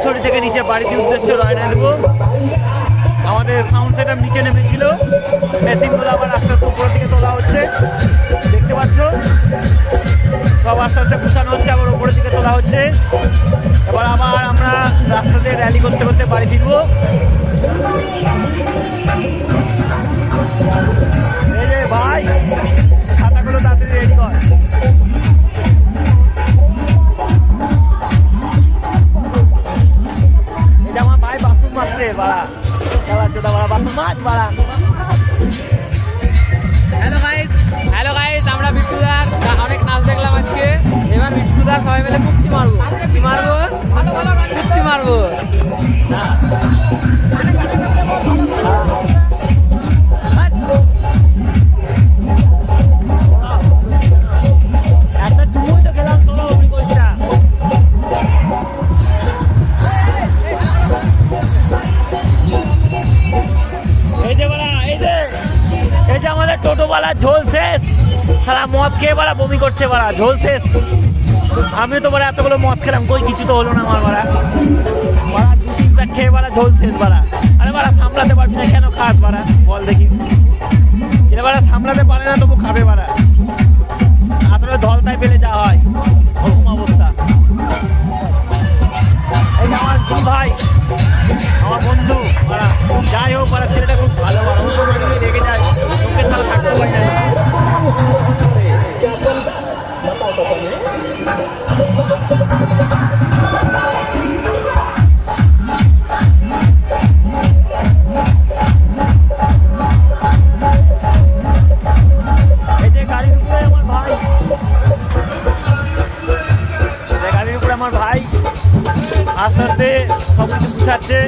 ফুলছড়ি থেকে নিচে বাড়িতে উদ্দেশ্যে রওনা দেবো। আমাদের সাউন্ড সেটআপ নিচে নেমেছিল, মেশিনগুলো আবার আস্তে আস্তে উপরের দিকে তোলা হচ্ছে, দেখতে পাচ্ছ সব আস্তে আস্তে গুছানো হচ্ছে, আবার উপরের দিকে তোলা হচ্ছে। এবার আবার আমরা রাস্তা দিয়ে র্যালি করতে করতে বাড়ি ফিরবো। এই যে ভাই, ছাতাগুলো তাড়াতাড়ি রেডি কর। এটা আমার ভাই বাসুন মাছছে বাড়া, চোদা বাড়া বাসুন মাছ বাড়া। হ্যালো গাইস, আমরা বিট্টুদার অনেক নাচ দেখলাম আজকে। এবার বিট্টুদার সবাই মিলে মুক্তি মারবো, মুক্তি মারবো। একটা চুমুই তো খেলাম, চলো অমনি করিস না। এই যে বাড়া, এই যে আমাদের টোটোওয়ালা ঝোল শেষ, সারা মদ খেয়ে বাড়া বমি করছে বাড়া, ঝোল শেষ। আমিও তো বাড়া এতগুলো মদ খেলাম, কই কিছু তো হলো না আমার বাড়া। বাড়া 2-3 প্যাক খেয়ে বাড়া ঝোল শেষ বাড়া। আরে বাড়া সামলাতে পারবি না কেন খাস বাড়া, বল দেখি। এটা বাড়া সামলাতে পারে না তবু খাবে বাড়া, আসলে ধলতায় পেলে যা হয় ওরকম অবস্থা। এই যে আমার দুই ভাই, আমার বন্ধু বাড়া, যাই হোক বাড়া, ছেলেটা খুব ভালো বাড়া, ওর কোনো দিকে রেগে যায়, ওকে সাথে থাকতে পারি না। এই যে গাড়ির উপরে আমার ভাই, গাড়ির উপরে আমার ভাই আস্তে আস্তে সব কিছু গুছাচ্ছে।